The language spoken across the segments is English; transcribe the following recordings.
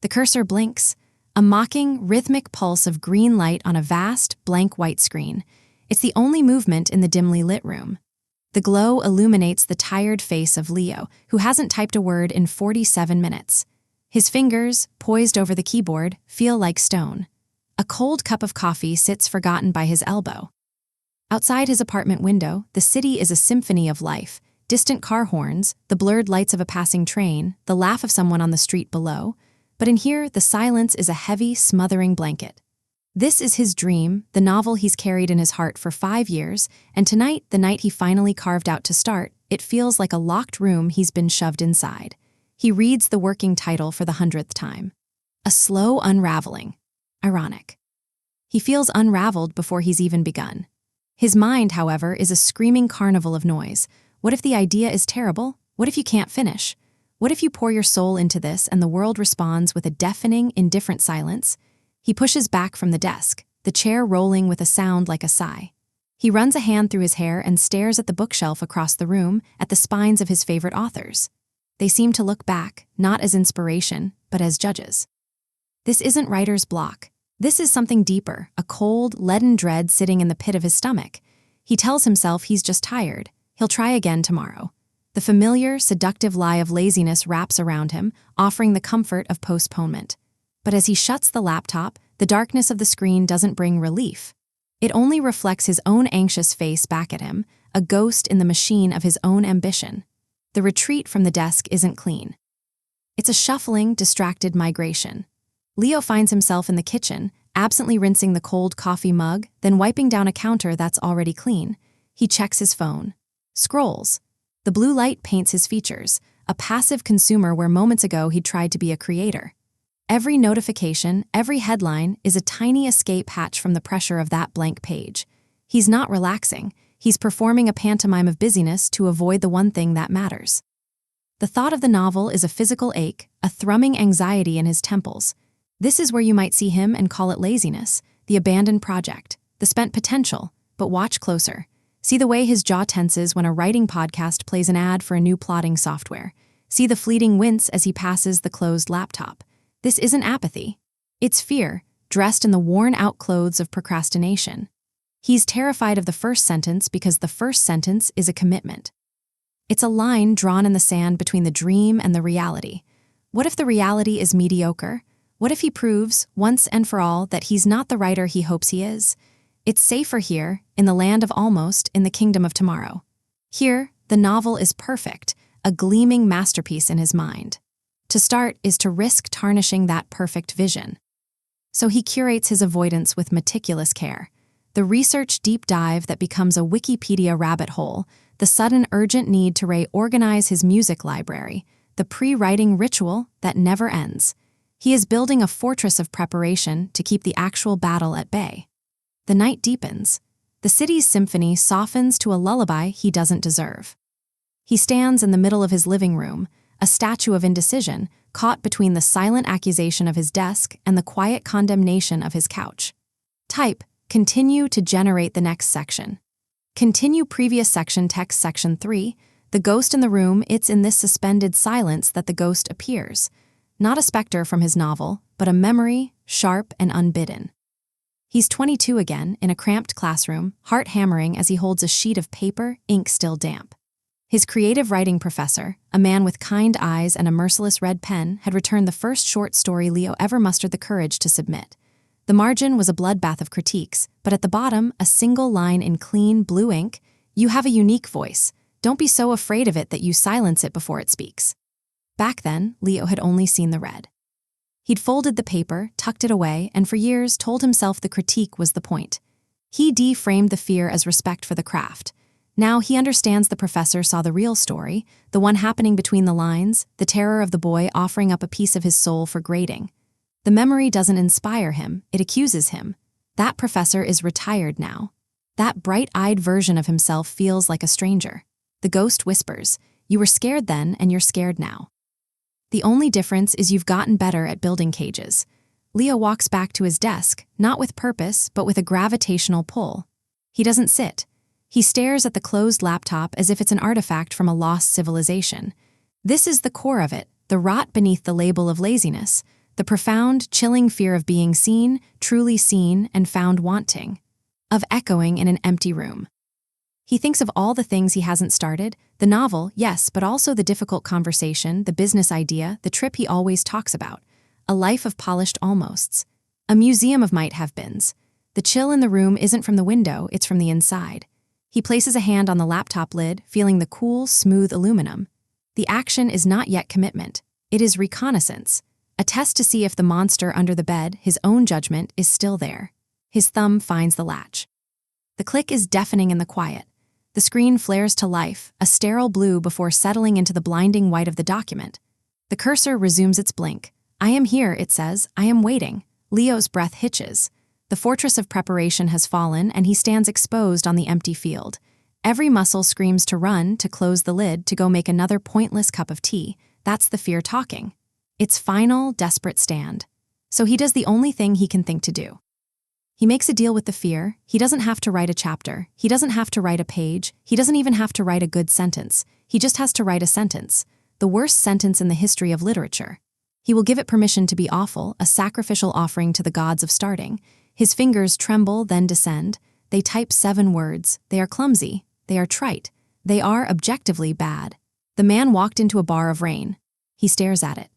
The cursor blinks, a mocking, rhythmic pulse of green light on a vast, blank white screen. It's the only movement in the dimly lit room. The glow illuminates the tired face of Leo, who hasn't typed a word in 47 minutes. His fingers, poised over the keyboard, feel like stone. A cold cup of coffee sits forgotten by his elbow. Outside his apartment window, the city is a symphony of life. Distant car horns, the blurred lights of a passing train, the laugh of someone on the street below. But in here, the silence is a heavy, smothering blanket. This is his dream, the novel he's carried in his heart for 5 years, and tonight, the night he finally carved out to start, it feels like a locked room he's been shoved inside. He reads the working title for the 100th time. A slow unraveling. Ironic. He feels unraveled before he's even begun. His mind, however, is a screaming carnival of noise. What if the idea is terrible? What if you can't finish? What if you pour your soul into this and the world responds with a deafening, indifferent silence? He pushes back from the desk, the chair rolling with a sound like a sigh. He runs a hand through his hair and stares at the bookshelf across the room, at the spines of his favorite authors. They seem to look back, not as inspiration, but as judges. This isn't writer's block. This is something deeper, a cold, leaden dread sitting in the pit of his stomach. He tells himself he's just tired. He'll try again tomorrow. The familiar, seductive lie of laziness wraps around him, offering the comfort of postponement. But as he shuts the laptop, the darkness of the screen doesn't bring relief. It only reflects his own anxious face back at him, a ghost in the machine of his own ambition. The retreat from the desk isn't clean. It's a shuffling, distracted migration. Leo finds himself in the kitchen, absently rinsing the cold coffee mug, then wiping down a counter that's already clean. He checks his phone. Scrolls. The blue light paints his features, a passive consumer where moments ago he'd tried to be a creator. Every notification, every headline is a tiny escape hatch from the pressure of that blank page. He's not relaxing. He's performing a pantomime of busyness to avoid the one thing that matters. The thought of the novel is a physical ache, a thrumming anxiety in his temples. This is where you might see him and call it laziness, the abandoned project, the spent potential, but watch closer. See the way his jaw tenses when a writing podcast plays an ad for a new plotting software. See the fleeting wince as he passes the closed laptop. This isn't apathy. It's fear, dressed in the worn-out clothes of procrastination. He's terrified of the first sentence because the first sentence is a commitment. It's a line drawn in the sand between the dream and the reality. What if the reality is mediocre? What if he proves, once and for all, that he's not the writer he hopes he is? It's safer here, in the land of almost, in the kingdom of tomorrow. Here, the novel is perfect, a gleaming masterpiece in his mind. To start is to risk tarnishing that perfect vision. So he curates his avoidance with meticulous care. The research deep dive that becomes a Wikipedia rabbit hole, the sudden urgent need to reorganize his music library, the pre-writing ritual that never ends. He is building a fortress of preparation to keep the actual battle at bay. The night deepens. The city's symphony softens to a lullaby he doesn't deserve. He stands in the middle of his living room, a statue of indecision, caught between the silent accusation of his desk and the quiet condemnation of his couch. Type, continue to generate the next section. Continue previous section text section 3. The ghost in the room, it's in this suspended silence that the ghost appears. Not a specter from his novel, but a memory, sharp and unbidden. He's 22 again, in a cramped classroom, heart hammering as he holds a sheet of paper, ink still damp. His creative writing professor, a man with kind eyes and a merciless red pen, had returned the first short story Leo ever mustered the courage to submit. The margin was a bloodbath of critiques, but at the bottom, a single line in clean, blue ink: "You have a unique voice. Don't be so afraid of it that you silence it before it speaks." Back then, Leo had only seen the red. He'd folded the paper, tucked it away, and for years told himself the critique was the point. He de-framed the fear as respect for the craft. Now he understands the professor saw the real story, the one happening between the lines, the terror of the boy offering up a piece of his soul for grading. The memory doesn't inspire him, it accuses him. That professor is retired now. That bright-eyed version of himself feels like a stranger. The ghost whispers, "You were scared then, and you're scared now." The only difference is you've gotten better at building cages. Leo walks back to his desk, not with purpose, but with a gravitational pull. He doesn't sit. He stares at the closed laptop as if it's an artifact from a lost civilization. This is the core of it, the rot beneath the label of laziness, the profound, chilling fear of being seen, truly seen, and found wanting, of echoing in an empty room. He thinks of all the things he hasn't started, the novel, yes, but also the difficult conversation, the business idea, the trip he always talks about, a life of polished almosts, a museum of might-have-beens. The chill in the room isn't from the window, it's from the inside. He places a hand on the laptop lid, feeling the cool, smooth aluminum. The action is not yet commitment. It is reconnaissance, a test to see if the monster under the bed, his own judgment, is still there. His thumb finds the latch. The click is deafening in the quiet. The screen flares to life, a sterile blue before settling into the blinding white of the document. The cursor resumes its blink. I am here, it says. I am waiting. Leo's breath hitches. The fortress of preparation has fallen, and he stands exposed on the empty field. Every muscle screams to run, to close the lid, to go make another pointless cup of tea. That's the fear talking. Its final, desperate stand. So he does the only thing he can think to do. He makes a deal with the fear. He doesn't have to write a chapter. He doesn't have to write a page. He doesn't even have to write a good sentence. He just has to write a sentence. The worst sentence in the history of literature. He will give it permission to be awful, a sacrificial offering to the gods of starting. His fingers tremble, then descend. They type 7 words. They are clumsy. They are trite. They are objectively bad. The man walked into a bar of rain. He stares at it.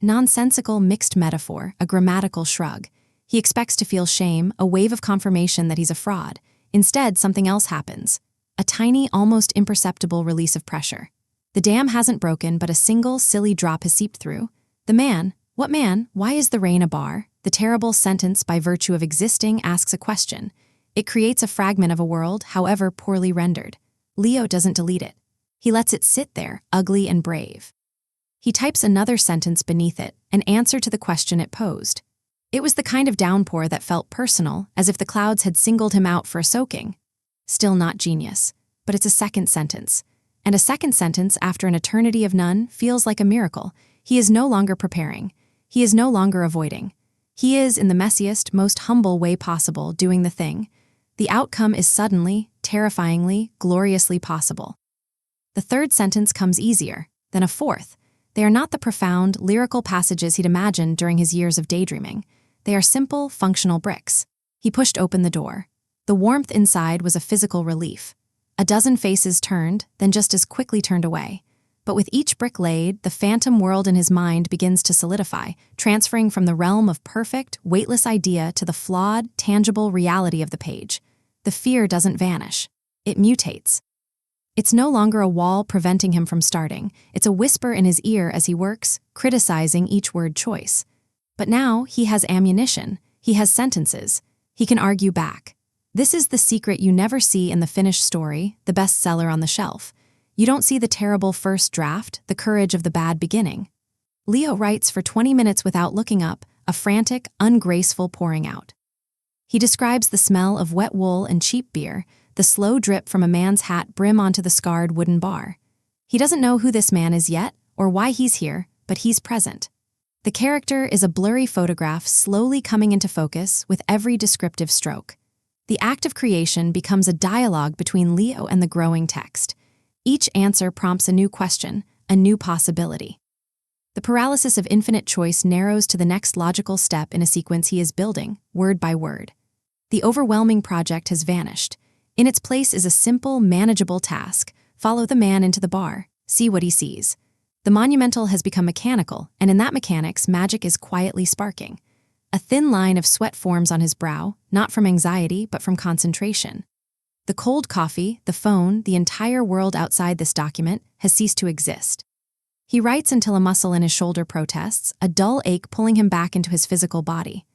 Nonsensical mixed metaphor, a grammatical shrug. He expects to feel shame, a wave of confirmation that he's a fraud. Instead, something else happens. A tiny, almost imperceptible release of pressure. The dam hasn't broken, but a single, silly drop has seeped through. The man, what man? Why is the rain a bar? The terrible sentence, by virtue of existing, asks a question. It creates a fragment of a world, however poorly rendered. Leo doesn't delete it. He lets it sit there, ugly and brave. He types another sentence beneath it, an answer to the question it posed. It was the kind of downpour that felt personal, as if the clouds had singled him out for a soaking. Still not genius, but it's a second sentence. And a second sentence after an eternity of none feels like a miracle. He is no longer preparing. He is no longer avoiding. He is, in the messiest, most humble way possible, doing the thing. The outcome is suddenly, terrifyingly, gloriously possible. The third sentence comes easier, then a fourth. They are not the profound, lyrical passages he'd imagined during his years of daydreaming. They are simple, functional bricks. He pushed open the door. The warmth inside was a physical relief. A dozen faces turned, then just as quickly turned away. But with each brick laid, the phantom world in his mind begins to solidify, transferring from the realm of perfect, weightless idea to the flawed, tangible reality of the page. The fear doesn't vanish. It mutates. It's no longer a wall preventing him from starting. It's a whisper in his ear as he works, criticizing each word choice. But now he has ammunition. He has sentences. He can argue back. This is the secret you never see in the finished story, the bestseller on the shelf. You don't see the terrible first draft, the courage of the bad beginning. Leo writes for 20 minutes without looking up, a frantic, ungraceful pouring out. He describes the smell of wet wool and cheap beer, the slow drip from a man's hat brim onto the scarred wooden bar. He doesn't know who this man is yet, or why he's here, but he's present. The character is a blurry photograph slowly coming into focus with every descriptive stroke. The act of creation becomes a dialogue between Leo and the growing text. Each answer prompts a new question, a new possibility. The paralysis of infinite choice narrows to the next logical step in a sequence he is building, word by word. The overwhelming project has vanished. In its place is a simple, manageable task. Follow the man into the bar. See what he sees. The monumental has become mechanical, and in that mechanics, magic is quietly sparking. A thin line of sweat forms on his brow, not from anxiety, but from concentration. The cold coffee, the phone, the entire world outside this document has ceased to exist. He writes until a muscle in his shoulder protests, a dull ache pulling him back into his physical body.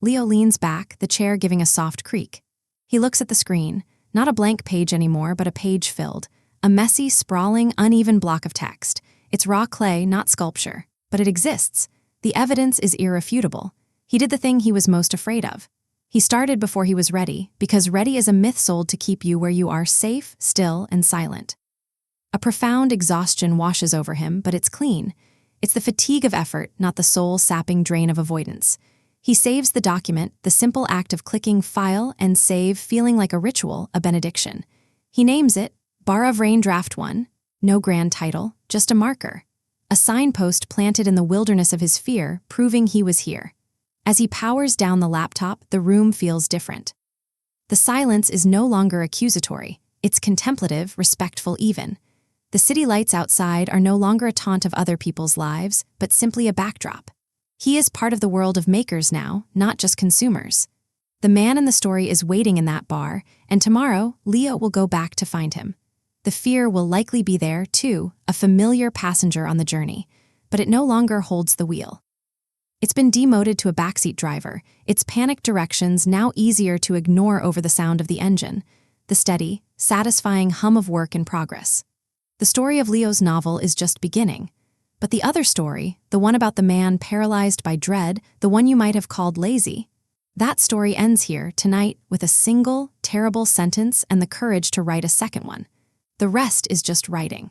Leo leans back, the chair giving a soft creak. He looks at the screen, not a blank page anymore, but a page filled. A messy, sprawling, uneven block of text. It's raw clay, not sculpture. But it exists. The evidence is irrefutable. He did the thing he was most afraid of. He started before he was ready, because ready is a myth sold to keep you where you are safe, still, and silent. A profound exhaustion washes over him, but it's clean. It's the fatigue of effort, not the soul-sapping drain of avoidance. He saves the document, the simple act of clicking File and Save feeling like a ritual, a benediction. He names it Bar of Rain Draft 1. No grand title, just a marker. a signpost planted in the wilderness of his fear, proving he was here. As he powers down the laptop, the room feels different. The silence is no longer accusatory. It's contemplative, respectful even. The city lights outside are no longer a taunt of other people's lives, but simply a backdrop. He is part of the world of makers now, not just consumers. The man in the story is waiting in that bar, and tomorrow, Leo will go back to find him. The fear will likely be there, too, a familiar passenger on the journey, but it no longer holds the wheel. It's been demoted to a backseat driver, its panicked directions now easier to ignore over the sound of the engine, the steady, satisfying hum of work in progress. The story of Leo's novel is just beginning. But the other story, the one about the man paralyzed by dread, the one you might have called lazy, that story ends here, tonight, with a single, terrible sentence and the courage to write a second one. The rest is just writing.